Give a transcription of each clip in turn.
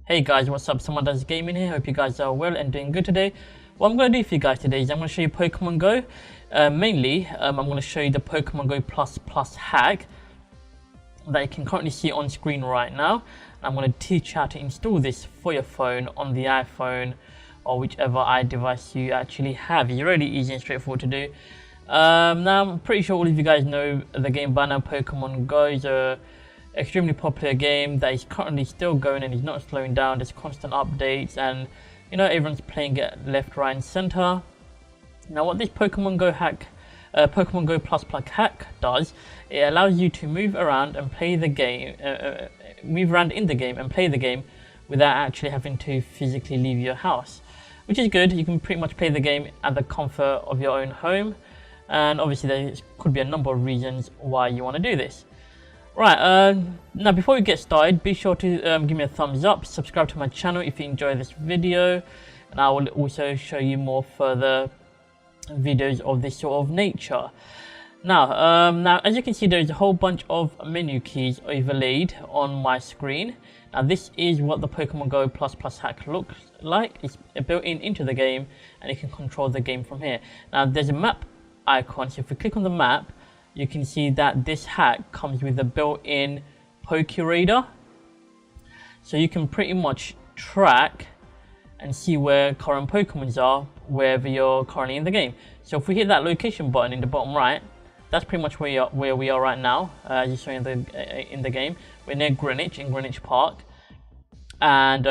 Hey guys, what's up? Someone does gaming here. Hope you guys are well and doing good today. What I'm going to do for you guys today is I'm going to show you Pokemon Go. Mainly, I'm going to show you the Pokemon Go Plus hack that you can currently see on screen right now. And I'm going to teach you how to install this for your phone on the iPhone or whichever device you actually have. It's really easy and straightforward to do. Now, I'm pretty sure all of you guys know the game by now. Pokemon Go is a extremely popular game that is currently still going and is not slowing down. There's constant updates and everyone's playing it left, right and center. Now what this Pokemon Go hack, Pokemon Go Plus hack does, it allows you to move around and play the game, move around in the game and play the game without actually having to physically leave your house, which is good. You can pretty much play the game at the comfort of your own home, and obviously there could be a number of reasons why you want to do this. Right, now before we get started, be sure to give me a thumbs up, subscribe to my channel if you enjoy this video, and I will also show you more further videos of this sort of nature. Now, as you can see, there is a whole bunch of menu keys overlaid on my screen. Now this is what the Pokemon Go Plus hack looks like. It's built into the game and you can control the game from here. Now there's a map icon, so if we click on the map, you can see that this hack comes with a built-in Pokeradar, so you can pretty much track and see where current Pokemons are wherever you're currently in the game. So if we hit that location button in the bottom right, that's pretty much where we are right now. As you saw in the game, we're near Greenwich, in Greenwich Park, and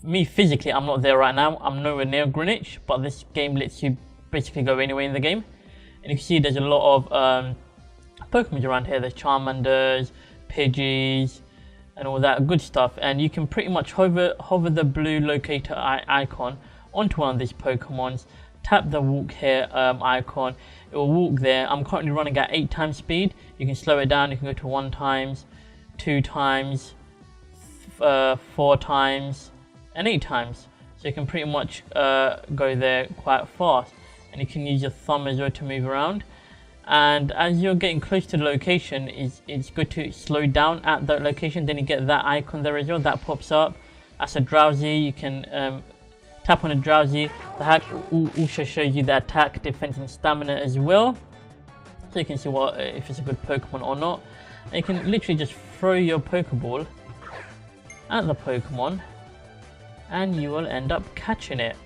me physically, I'm not there right now. I'm nowhere near Greenwich, but this game lets you basically go anywhere in the game. And you can see there's a lot of Pokemon around here. There's Charmanders, Pidgeys, and all that good stuff. And you can pretty much hover the blue locator icon onto one of these Pokemons, tap the walk here icon, it will walk there. I'm currently running at 8 times speed. You can slow it down, you can go to 1 times, 2 times, 4 times, and 8 times. So you can pretty much go there quite fast. And you can use your thumb as well to move around. And as you're getting close to the location, it's good to slow down at that location. Then you get that icon there as well that pops up. That's a Drowsy. You can tap on a Drowsy. The hack also shows you the attack, defense, and stamina as well, so you can see if it's a good Pokemon or not. And you can literally just throw your Pokeball at the Pokemon, and you will end up catching it.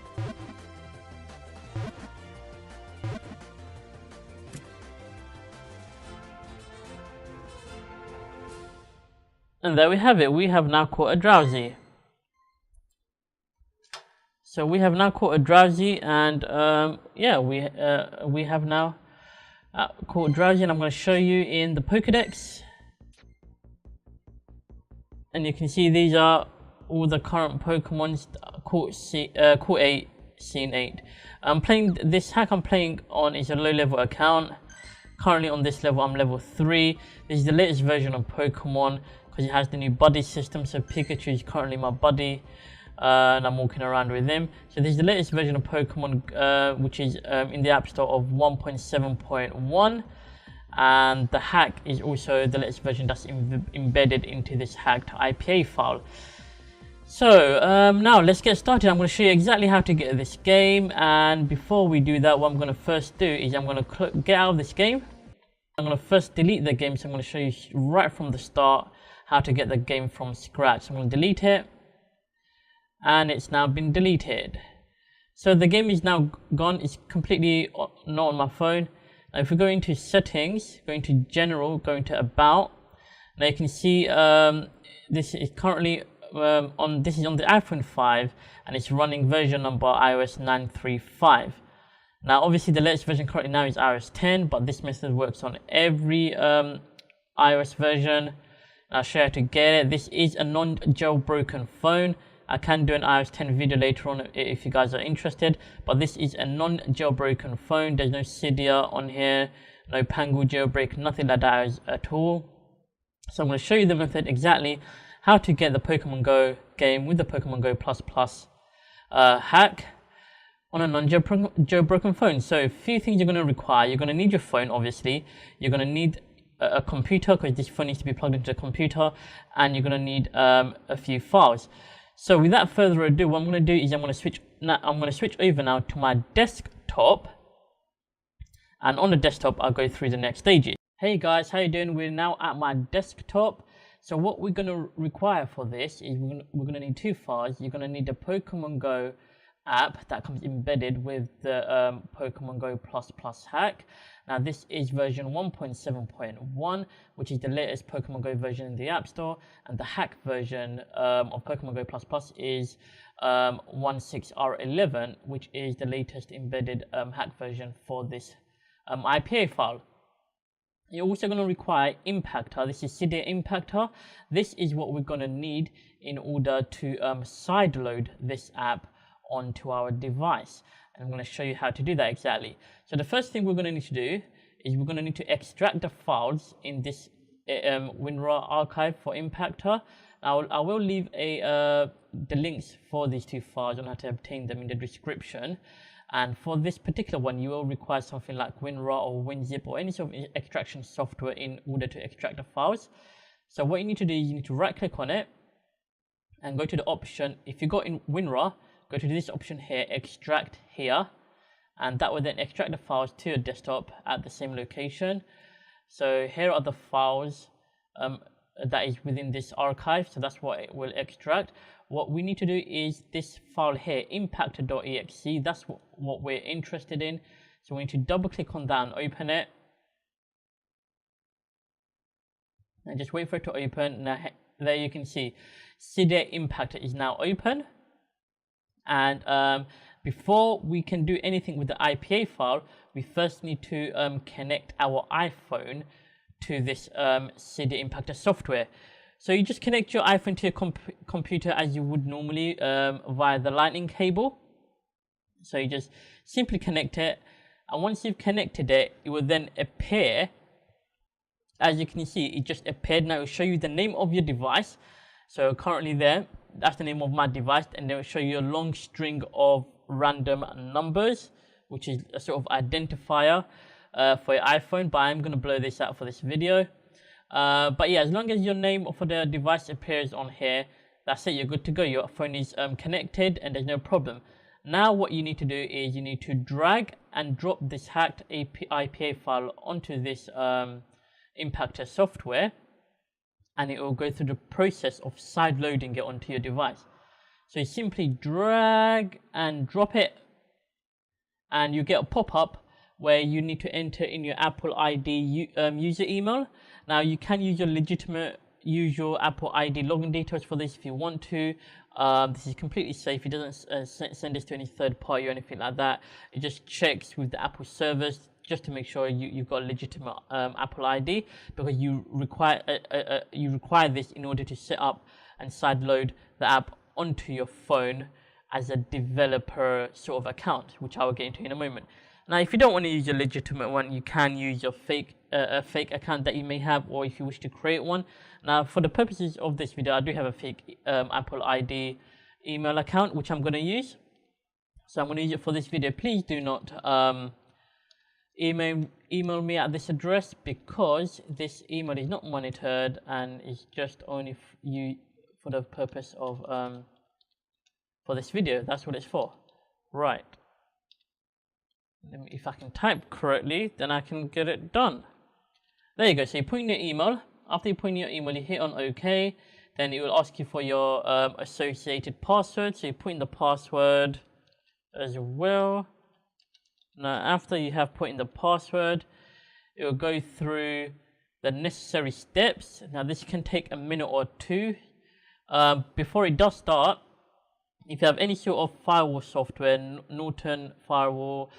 And there we have it. We have now caught a Drowsy. So we have now caught a Drowsy, and yeah, we have now caught Drowsy, and I'm going to show you in the Pokedex. And you can see these are all the current Pokemons caught 8, seen 8. I'm playing this hack. I'm playing on is a low level account. Currently on this level, I'm level 3. This is the latest version of Pokemon, because it has the new buddy system. So Pikachu is currently my buddy, and I'm walking around with him. So this is the latest version of Pokemon, which is in the App Store of 1.7.1, and the hack is also the latest version that's embedded into this hacked IPA file. So now let's get started. I'm going to show you exactly how to get this game, and before we do that, what I'm going to first do is I'm going to get out of this game. I'm going to first delete the game, so I'm going to show you right from the start how to get the game from scratch. So I'm going to delete it, and it's now been deleted. So the game is now gone. It's completely not on my phone. Now if we go into settings, go into general, go into about, now you can see this is currently on the iPhone 5, and it's running version number iOS 9.3.5. Now obviously the latest version currently now is iOS 10, but this method works on every iOS version. I'll show you how to get it. This is a non-jailbroken phone. I can do an iOS 10 video later on if you guys are interested, but this is a non-jailbroken phone. There's no Cydia on here, no Pangu jailbreak, nothing like that at all. So I'm going to show you the method exactly how to get the Pokemon Go game with the Pokemon Go Plus hack on a non-jailbroken phone. So a few things you're going to require. You're going to need your phone, obviously. You're going to need a computer, because this phone needs to be plugged into a computer, and you're going to need a few files. So without further ado, what I'm going to do is I'm going to switch over now to my desktop, and on the desktop I'll go through the next stages. Hey guys, how you doing? We're now at my desktop. So what we're going to require for this is we're going to need two files. You're going to need the Pokemon Go app that comes embedded with the Pokemon Go Plus hack. Now this is version 1.7.1, which is the latest Pokemon Go version in the App Store, and the hack version of Pokemon Go Plus is 16R11, which is the latest embedded hack version for this IPA file. You're also going to require Impactor. This is Cydia Impactor. This is what we're going to need in order to sideload this app onto our device. And I'm going to show you how to do that exactly. So the first thing we're going to need to do is we're going to need to extract the files in this WinRAR archive for Impactor. Now I will leave the links for these two files on how to obtain them in the description. And for this particular one, you will require something like WinRAR or WinZip or any sort of extraction software in order to extract the files. So what you need to do is you need to right click on it and go to the option. If you got in WinRAR, go to this option here, extract here, and that will then extract the files to your desktop at the same location. So here are the files that is within this archive, so that's what it will extract. What we need to do is this file here, impactor.exe, that's what we're interested in. So we need to double click on that and open it. And just wait for it to open. Now there you can see Cydia Impactor is now open. And before we can do anything with the IPA file, we first need to connect our iPhone to this Cydia Impactor software. So you just connect your iPhone to your computer as you would normally via the lightning cable. So you just simply connect it, and once you've connected it, it will then appear. As you can see, it just appeared. Now it will show you the name of your device. So currently there, that's the name of my device, and then it will show you a long string of random numbers, which is a sort of identifier for your iPhone, but I'm going to blur this out for this video. But yeah, as long as your name for the device appears on here, that's it, you're good to go. Your phone is connected and there's no problem. Now what you need to do is you need to drag and drop this hacked IPA file onto this Impactor software, and it will go through the process of sideloading it onto your device. So you simply drag and drop it, and you get a pop-up where you need to enter in your Apple ID user email. Now you can use your Apple ID login details for this if you want to. This is completely safe. It doesn't send this to any third party or anything like that. It just checks with the Apple servers just to make sure you've got a legitimate Apple ID, because you require this in order to set up and sideload the app onto your phone as a developer sort of account, which I will get into in a moment. Now, if you don't want to use your legitimate one, you can use your fake account that you may have, or if you wish to create one. Now, for the purposes of this video, I do have a fake Apple ID email account, which I'm going to use. So I'm going to use it for this video. Please do not email me at this address, because this email is not monitored and is just only for the purpose of for this video. That's what it's for. Right. If I can type correctly, then I can get it done. There you go. So you put in your email. After you put in your email, you hit on OK. Then it will ask you for your associated password. So you put in the password as well. Now, after you have put in the password, it will go through the necessary steps. Now, this can take a minute or two. Before it does start, if you have any sort of firewall software, Norton firewall,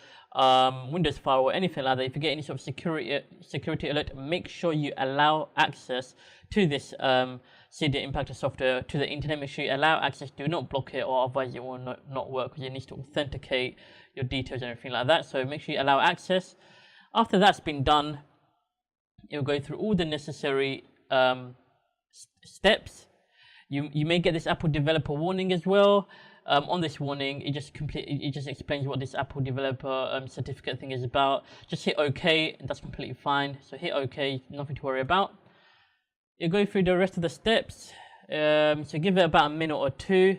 Windows firewall, anything like that, if you get any sort of security alert, make sure you allow access to this Cydia Impactor software to the internet. Make sure you allow access, do not block it, or otherwise it will not work, because it needs to authenticate your details and everything like that. So make sure you allow access. After that's been done, you'll go through all the necessary steps. You may get this Apple developer warning as well. On this warning, it just explains what this Apple developer certificate thing is about. Just hit OK, and that's completely fine. So hit OK, nothing to worry about. You go through the rest of the steps. So give it about a minute or two.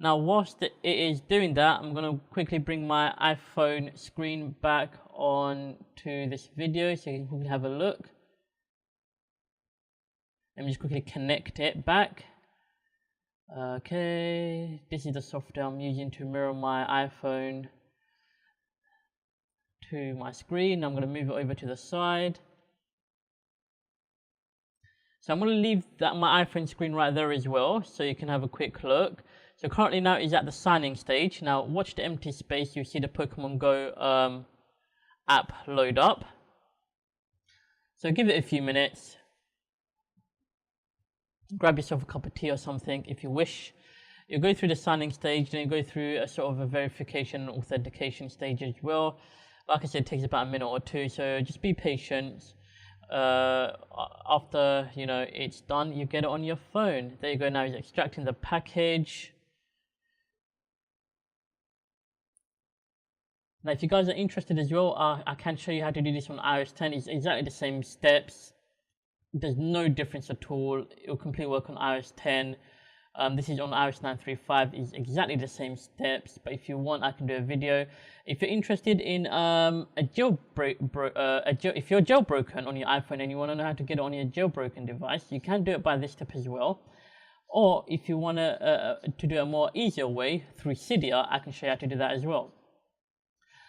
Now, whilst it is doing that, I'm going to quickly bring my iPhone screen back on to this video so you can have a look. Let me just quickly connect it back. Okay, this is the software I'm using to mirror my iPhone to my screen. I'm going to move it over to the side. So I'm going to leave my iPhone screen right there as well, so you can have a quick look. So currently now is at the signing stage. Now watch the empty space, you see the Pokemon Go app load up. So give it a few minutes. Grab yourself a cup of tea or something if you wish. You go through the signing stage, then you go through a sort of a verification and authentication stage as well. Like I said, it takes about a minute or two, so just be patient. After it's done, you get it on your phone. There you go. Now it's extracting the package. Now if you guys are interested as well, I can show you how to do this on iOS 10. It's exactly the same steps. There's no difference at all. It will completely work on iOS 10. This is on iOS 9.3.5. It's exactly the same steps, but if you want, I can do a video. If you're interested in a jailbreak, if you're jailbroken on your iPhone and you want to know how to get it on your jailbroken device, you can do it by this step as well. Or if you want to do a more easier way through Cydia, I can show you how to do that as well.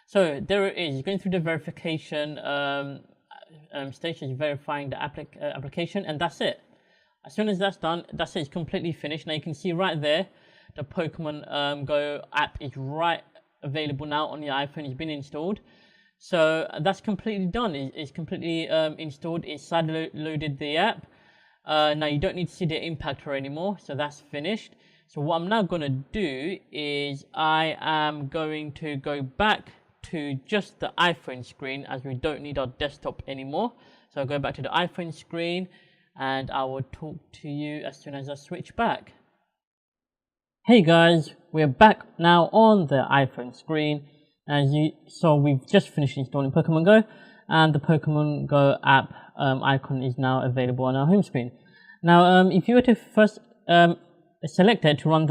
So there it is. You're going through the verification stage, so verifying the application, and that's it. As soon as that's done, that's it. It's completely finished. Now you can see right there, the Pokemon Go app is right available now on your iPhone. It's been installed, so that's completely done. It's completely installed. It's sideloaded the app. Now you don't need Cydia Impactor anymore, so that's finished. So what I'm now going to do is I am going to go back to just the iPhone screen, as we don't need our desktop anymore. So I'll go back to the iPhone screen and I will talk to you as soon as I switch back. Hey guys, we're back now on the iPhone screen. As you saw, we've just finished installing Pokemon Go, and the Pokemon Go app icon is now available on our home screen. Now if you were to first select it to run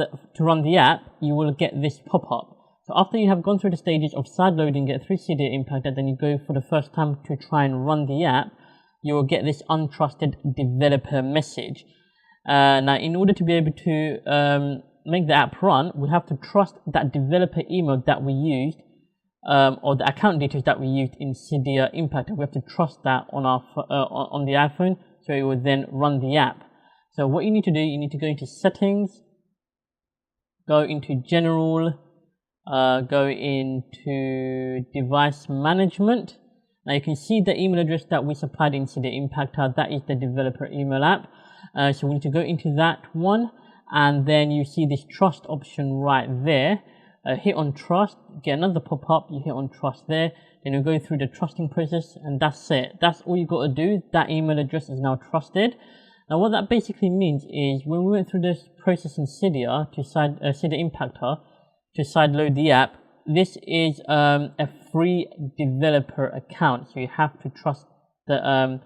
the app, you will get this pop-up. So after you have gone through the stages of sideloading it through Cydia Impactor, then you go for the first time to try and run the app, you will get this untrusted developer message. Now in order to be able to make the app run, we have to trust that developer email that we used, or the account details that we used in Cydia Impactor. We have to trust that on our on the iPhone, so it will then run the app. So what you need to do, you need to go into settings, go into general, go into device management. Now you can see the email address that we supplied in Cydia Impactor. That is the developer email app. So we need to go into that one, and then you see this trust option right there. Hit on trust, get another pop-up, you hit on trust there, then you go through the trusting process, and that's it. That's all you got to do. That email address is now trusted. Now what that basically means is when we went through this process in Cydia to Cydia Impactor to sideload the app, this is a free developer account, so you have to trust the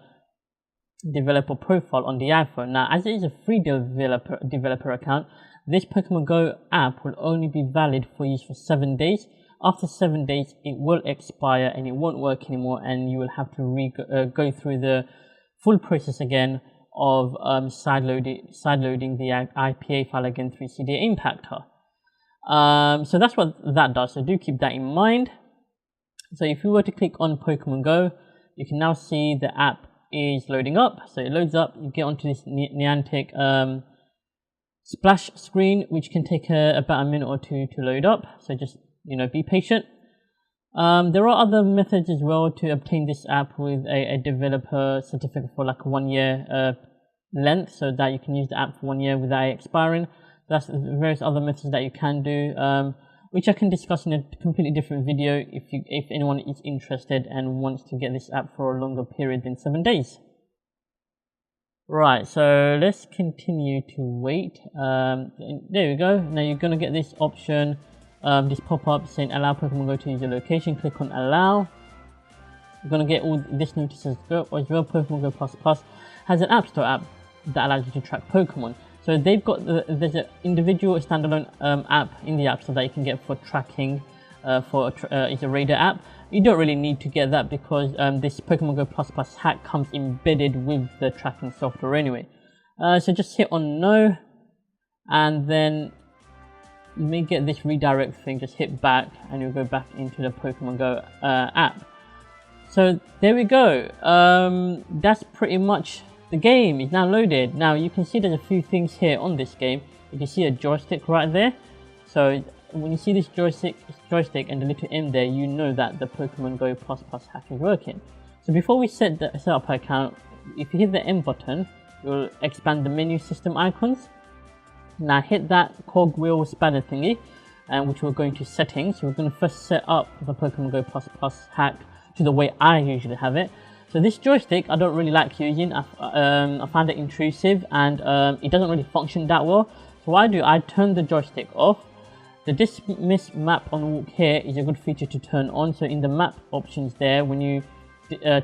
developer profile on the iPhone. Now as it is a free developer account, this Pokemon Go app will only be valid for use for 7 days. After 7 days it will expire and it won't work anymore, and you will have to go through the full process again of sideloading the IPA file again through Cydia Impactor. So that's what that does, so do keep that in mind. So if you were to click on Pokemon Go, you can now see the app is loading up. So it loads up, you get onto this Niantic splash screen, which can take about a minute or two to load up, so just be patient. There are other methods as well to obtain this app with a developer certificate for like 1 year length, so that you can use the app for 1 year without it expiring. That's various other methods that you can do, which I can discuss in a completely different video if anyone is interested and wants to get this app for a longer period than 7 days. Right, so let's continue to wait. There we go. Now you're going to get this option, this pop-up saying allow Pokemon Go to use your location. Click on allow. You're going to get all this notice as well. Pokemon Go Plus has an App Store app that allows you to track Pokemon. So they've got there's an individual standalone app in the App Store that you can get for tracking. It's a radar app. You don't really need to get that because this Pokemon Go Plus Plus hack comes embedded with the tracking software anyway. So just hit on no, and then you may get this redirect thing. Just hit back and you'll go back into the Pokemon Go app. So there we go. That's pretty much the game. Is now loaded. Now you can see there's a few things here on this game. You can see a joystick right there. So when you see this joystick and the little M there, you know that the Pokemon Go Plus Plus hack is working. So before we set up our account, if you hit the M button, it will expand the menu system icons. Now hit that cogwheel spanner thingy, which will go into settings. So we're going to first set up the Pokemon Go Plus Plus hack to the way I usually have it. So this joystick I don't really like using. I find it intrusive and it doesn't really function that well. So what I turn the joystick off. The dismiss map on walk here is a good feature to turn on. So in the map options there, when you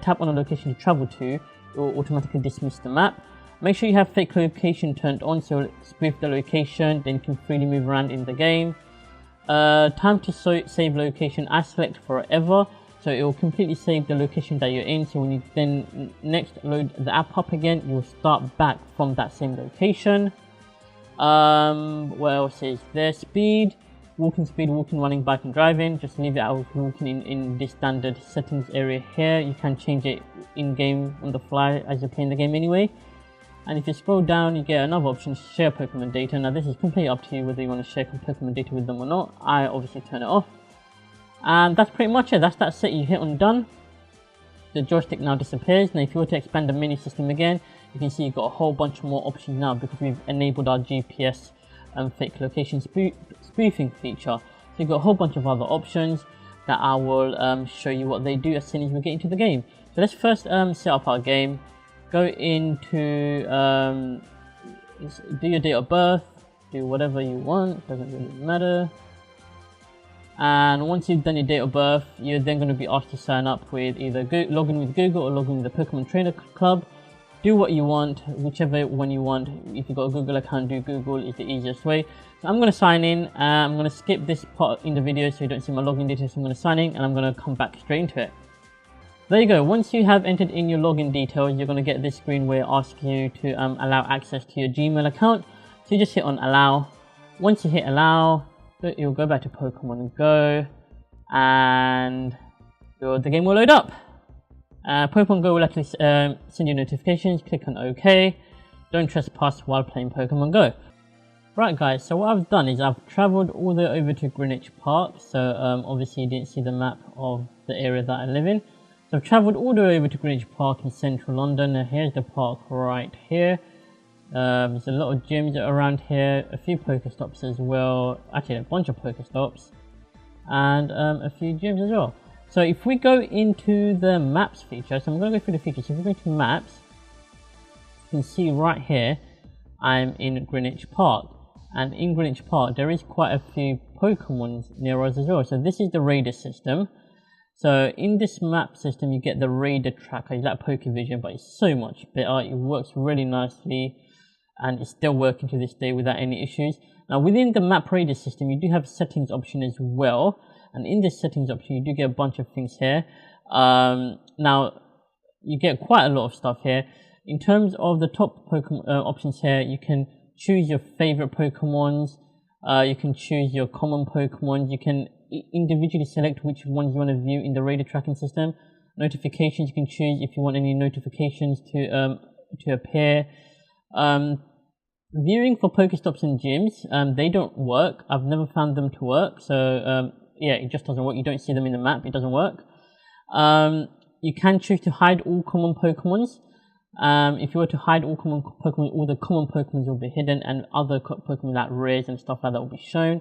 tap on a location to travel to, it will automatically dismiss the map. Make sure you have fake location turned on, so it'll spoof the location, then you can freely move around in the game. Time to save location, I select forever, so it will completely save the location that you're in. So when you then next load the app up again, you'll start back from that same location. What else is there? Speed, walking, running, bike and driving. Just leave it out walking in this standard settings area here. You can change it in game on the fly as you're playing the game anyway. And if you scroll down, you get another option, share Pokemon data. Now this is completely up to you whether you want to share Pokemon data with them or not. I obviously turn it off. And that's pretty much it. That's it. You hit on done. The joystick now disappears. Now if you were to expand the menu system again, you can see you've got a whole bunch more options now because we've enabled our GPS fake location spoofing feature. So you've got a whole bunch of other options that I will show you what they do as soon as we get into the game. So let's first set up our game. Go into do your date of birth, do whatever you want, doesn't really matter. And once you've done your date of birth, you're then going to be asked to sign up with either log in with Google or log in with the Pokemon Trainer Club. Do what you want, whichever one you want. If you've got a Google account, do Google, is the easiest way. So I'm going to sign in. I'm going to skip this part in the video so you don't see my login details. So I'm going to sign in and I'm going to come back straight into it. There you go. Once you have entered in your login details, you're going to get this screen where it asks you to allow access to your Gmail account. So you just hit on allow. Once you hit allow, you'll go back to Pokemon Go and the game will load up. Pokemon Go will actually send you notifications. Click on OK. Don't trespass while playing Pokemon Go. Right guys, so what I've done is I've travelled all the way over to Greenwich Park. So obviously you didn't see the map of the area that I live in. So I've travelled all the way over to Greenwich Park in central London. Now here's the park right here. There's a lot of gyms around here, a few Pokestops as well, actually a bunch of Pokestops, and a few gyms as well. So if we go into the maps feature, so I'm going to go through the features. So if we go to maps, you can see right here, I'm in Greenwich Park. And in Greenwich Park, there is quite a few Pokemon near us as well. So this is the radar system. So in this map system, you get the radar tracker. It's like Pokevision, but it's so much better. It works really nicely and it's still working to this day without any issues. Now within the map radar system, you do have a settings option as well. And in this settings option, you do get a bunch of things here. Now you get quite a lot of stuff here. In terms of the top Pokemon options here, you can choose your favorite Pokemons. You can choose your common Pokemon. You can individually select which ones you want to view in the radar tracking system. Notifications, you can choose if you want any notifications to appear. Viewing for Pokestops and gyms, they don't work. I've never found them to work. So yeah, it just doesn't work. You don't see them in the map. It doesn't work. You can choose to hide all common Pokemons. If you were to hide all common Pokemon, all the common Pokemon will be hidden, and other Pokemon like rares and stuff like that will be shown.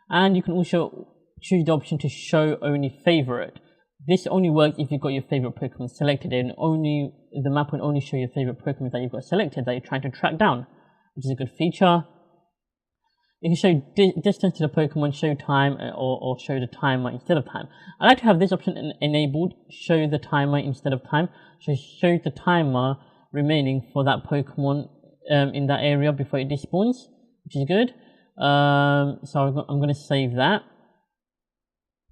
And you can also choose the option to show only favorite. This only works if you've got your favorite Pokemon selected, and the map will only show your favorite Pokemon that you've got selected that you're trying to track down, which is a good feature. You can show distance to the Pokemon, show time, or show the timer instead of time. I like to have this option enabled, show the timer instead of time. So show the timer remaining for that Pokemon in that area before it despawns, which is good. So I'm going to save that.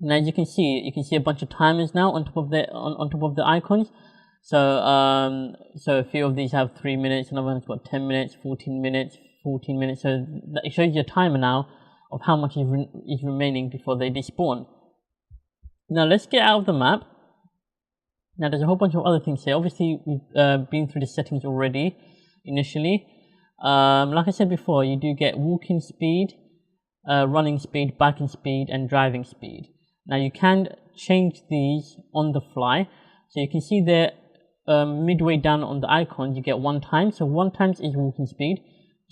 Now as you can see a bunch of timers now on top of the icons. So so a few of these have 3 minutes, another one's got 10 minutes, 14 minutes, 14 minutes. So it shows you a timer now of how much is remaining before they despawn. Now let's get out of the map. Now there's a whole bunch of other things here. Obviously we've been through the settings already initially. Like I said before, you do get walking speed, running speed, biking speed, and driving speed. Now you can change these on the fly. So you can see there midway down on the icon you get 1 time. So 1 times is walking speed,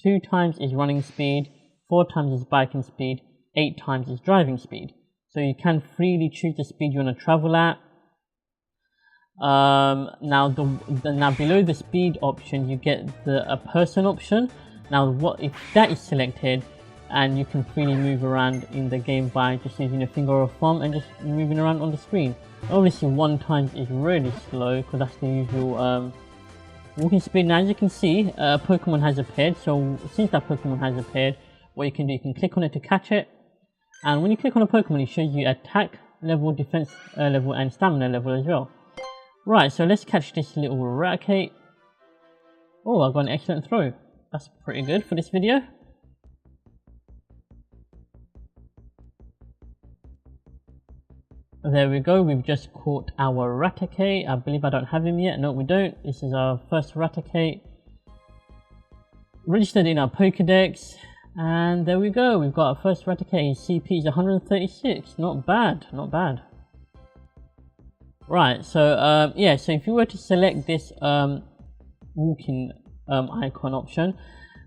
2 times is running speed, 4 times is biking speed, 8 times is driving speed. So you can freely choose the speed you want to travel at. Now below the speed option you get a person option. Now if that is selected, and you can freely move around in the game by just using a finger or a thumb and just moving around on the screen. Obviously 1 times is really slow because that's the usual walking speed. Now as you can see, a Pokemon has appeared. So since that Pokemon has appeared, what you can do, you can click on it to catch it, and when you click on a Pokemon it shows you attack level, defense level, and stamina level as well. Right, so let's catch this little Raticate. Oh, I got an excellent throw. That's pretty good for this video. There we go, we've just caught our Raticate. I believe I don't have him yet. No, we don't. This is our first Raticate. Registered in our Pokedex. And there we go, we've got our first Raticate. His CP is 136. Not bad, not bad. Right, so yeah, so if you were to select this walking icon option,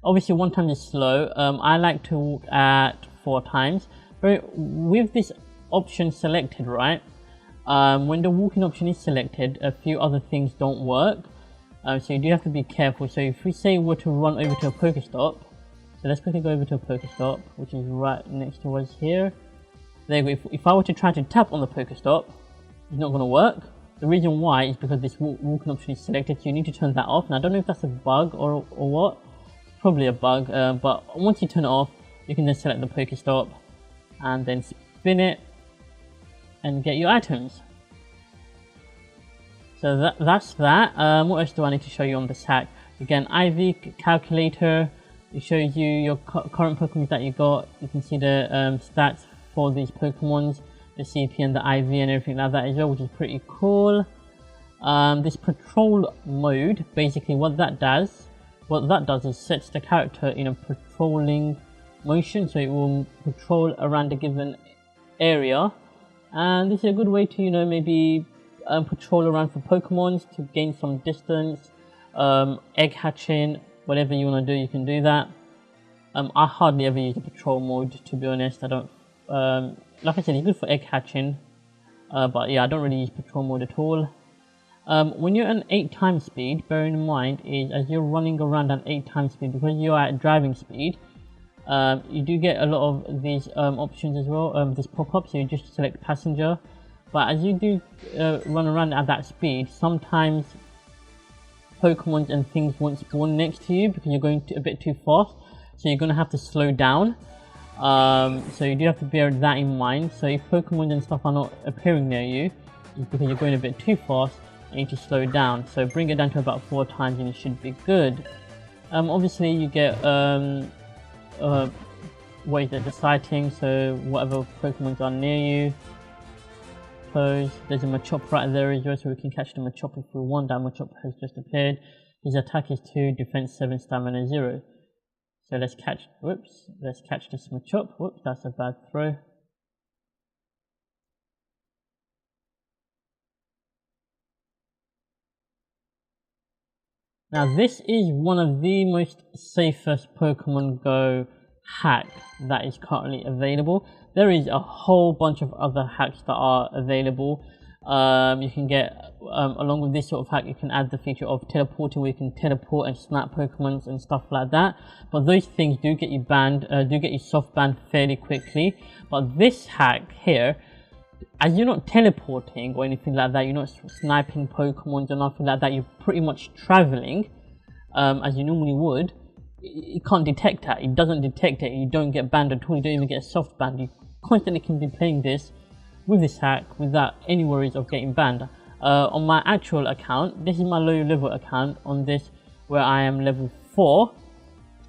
obviously 1 time is slow. I like to walk at 4 times. But with this option selected, right, when the walking option is selected, a few other things don't work, so you do have to be careful. So if we say we're to run over to a Pokestop, so let's quickly go over to a Pokestop, which is right next to us here. There you go. If I were to try to tap on the Pokestop, it's not going to work. The reason why is because this walking option is selected, so you need to turn that off. And I don't know if that's a bug or what. It's probably a bug, but once you turn it off, you can then select the Pokestop and then spin it and get your items. So that's that. What else do I need to show you on this hack? Again, IV calculator. It shows you your current Pokemon that you got. You can see the stats for these Pokemons, the CP and the IV and everything like that as well, which is pretty cool. This patrol mode, basically what that does is sets the character in a patrolling motion, so it will patrol around a given area. And this is a good way to, you know, maybe patrol around for Pokemons to gain some distance, egg hatching, whatever you want to do, you can do that. I hardly ever use the patrol mode, to be honest. I don't, like I said, it's good for egg hatching, but yeah, I don't really use patrol mode at all. When you're at 8 times speed, bearing in mind is as you're running around at 8 times speed, because you're at driving speed, you do get a lot of these options as well, this pop-up, so you just select passenger. But as you do run around at that speed, sometimes Pokemon and things won't spawn next to you because you're going a bit too fast, so you're going to have to slow down. So you do have to bear that in mind. So if Pokemon and stuff are not appearing near you, it's because you're going a bit too fast, you need to slow down. So bring it down to about 4 times and it should be good. Obviously you get what is it, the sighting, so whatever Pokemons are near you. There's a Machop right there as well, so we can catch the Machop if we want. That Machop has just appeared. His attack is 2, defense 7, stamina 0. So let's catch this Machop. Whoops, that's a bad throw. Now this is one of the most safest Pokemon Go hack that is currently available. There is a whole bunch of other hacks that are available. You can get, along with this sort of hack, you can add the feature of teleporting, where you can teleport and snap Pokemons and stuff like that. But those things do get you banned, do get you soft banned fairly quickly. But this hack here, as you're not teleporting or anything like that, you're not sniping Pokemons or nothing like that, you're pretty much traveling as you normally would. it can't detect that. It doesn't detect it. You don't get banned at all. You don't even get a soft ban. You constantly can be playing this with this hack without any worries of getting banned. On my actual account, this is my low level account. On this, where I am level 4,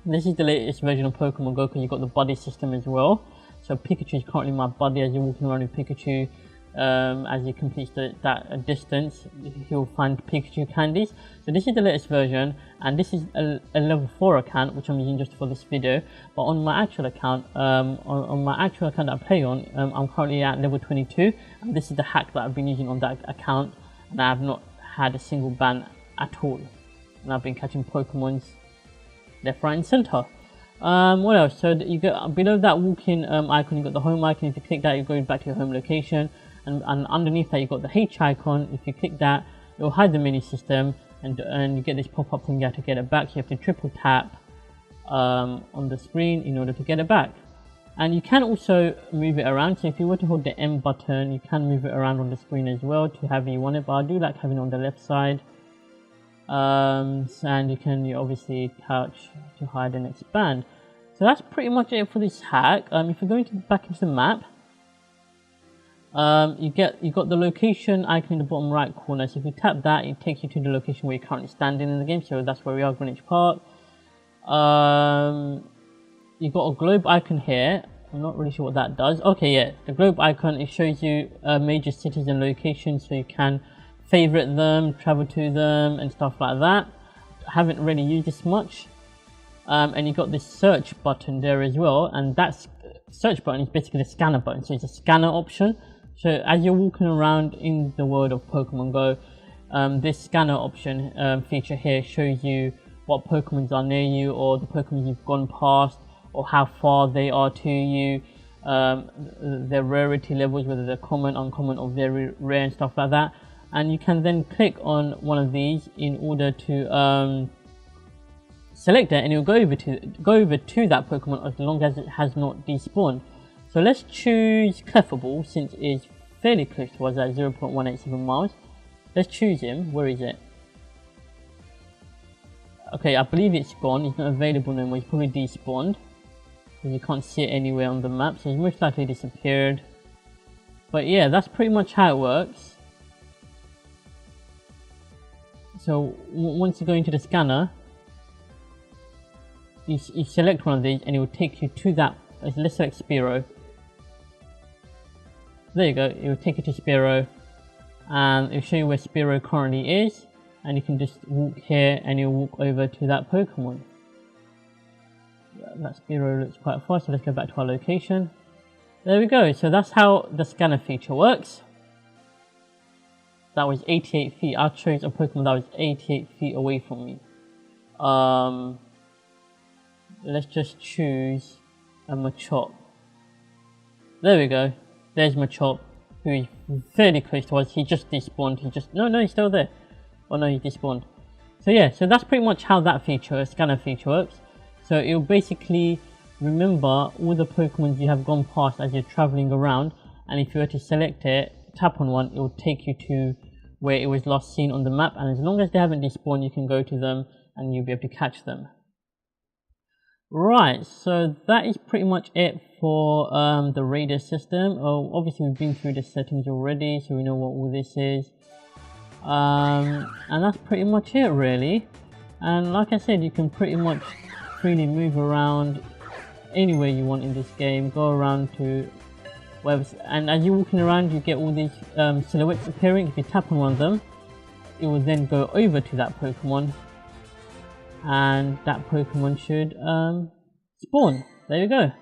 this is the latest version of Pokemon Go because you've got the buddy system as well. So Pikachu is currently my buddy. As you're walking around with Pikachu, as you complete that distance, you'll find Pikachu candies. So this is the latest version, and this is a level 4 account, which I'm using just for this video. But on my actual account, on my actual account that I play on, I'm currently at level 22, and this is the hack that I've been using on that account, and I have not had a single ban at all. And I've been catching Pokemons left, right, and center. What else? So you get below that walking icon, you got the home icon. If you click that, you're going back to your home location, and underneath that, you got the H icon. If you click that, it will hide the menu system, and you get this pop-up thing. You have to get it back. So you have to triple tap on the screen in order to get it back. And you can also move it around. So if you were to hold the M button, you can move it around on the screen as well to however you want it. But I do like having it on the left side. And you can obviously touch to hide and expand. So that's pretty much it for this hack. If you're going back into the map, you got the location icon in the bottom right corner. So if you tap that, it takes you to the location where you're currently standing in the game. So that's where we are, Greenwich Park. You got a globe icon here. I'm not really sure what that does. Okay, yeah, the globe icon, it shows you major cities and locations, so you can favorite them, travel to them, and stuff like that. I haven't really used this much. And you got this search button there as well, and that search button is basically the scanner button. So it's a scanner option. So as you're walking around in the world of Pokemon Go, this scanner option feature here shows you what Pokemons are near you, or the Pokemon you've gone past, or how far they are to you, their rarity levels, whether they're common, uncommon, or very rare and stuff like that. And you can then click on one of these in order to select it, and it'll go over to that Pokemon as long as it has not despawned. So let's choose Clefable, since it's fairly close to us at 0.187 miles. Let's choose him. Where is it? Okay, I believe it's gone. It's not available no more. It's probably despawned, because you can't see it anywhere on the map, so it's most likely disappeared. But yeah, that's pretty much how it works. So once you go into the scanner, you select one of these, and it will take you to that. Let's select Spearow. There you go. It will take you to Spearow, and it will show you where Spearow currently is. And you can just walk here, and you'll walk over to that Pokemon. That Spearow looks quite fast, so let's go back to our location. There we go. So that's how the scanner feature works. That was 88 feet. I chose a Pokemon that was 88 feet away from me. Let's just choose a Machop. There we go. There's Machop, who is fairly close to us. He just despawned. No, he's still there. Oh no, he despawned. So yeah, so that's pretty much how that feature, scanner feature, works. So it'll basically remember all the Pokemon you have gone past as you're traveling around, and if you were to select it, tap on one, it will take you to where it was last seen on the map, and as long as they haven't despawned, you can go to them and you'll be able to catch them. Right, so that is pretty much it for the radar system. Obviously we've been through the settings already, so we know what all this is. And that's pretty much it really. And like I said, you can pretty much freely move around anywhere you want in this game, go around to wherever, and as you're walking around you get all these silhouettes appearing. If you tap on one of them, it will then go over to that Pokemon, and that Pokemon should spawn. There you go.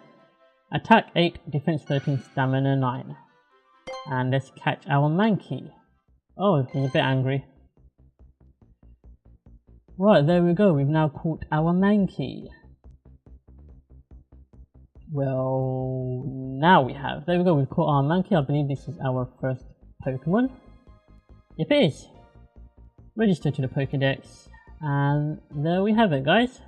Attack 8, defense 13, stamina 9. And let's catch our Mankey. Oh, he's a bit angry. Right, there we go. We've now caught our Mankey. Well, now we have. There we go. We've caught our Mankey. I believe this is our first Pokemon. Yep, it is. Register to the Pokédex. And there we have it, guys.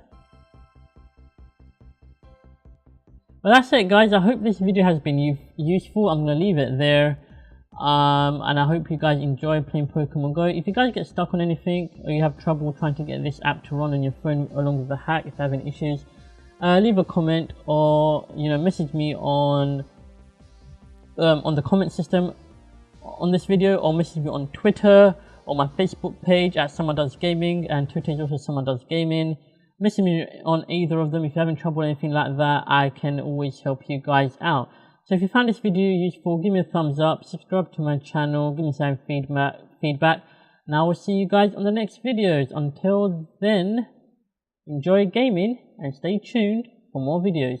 Well, that's it, guys. I hope this video has been useful. I'm going to leave it there. And I hope you guys enjoy playing Pokemon Go. If you guys get stuck on anything, or you have trouble trying to get this app to run on your phone along with the hack, if you have any issues, leave a comment, or message me on the comment system on this video, or message me on Twitter or my Facebook page at Someone Does Gaming, and Twitter is also Someone Does Gaming. Message me on either of them. If you're having trouble or anything like that, I can always help you guys out. So if you found this video useful, give me a thumbs up, subscribe to my channel, give me some feedback, and I will see you guys on the next videos. Until then, enjoy gaming and stay tuned for more videos.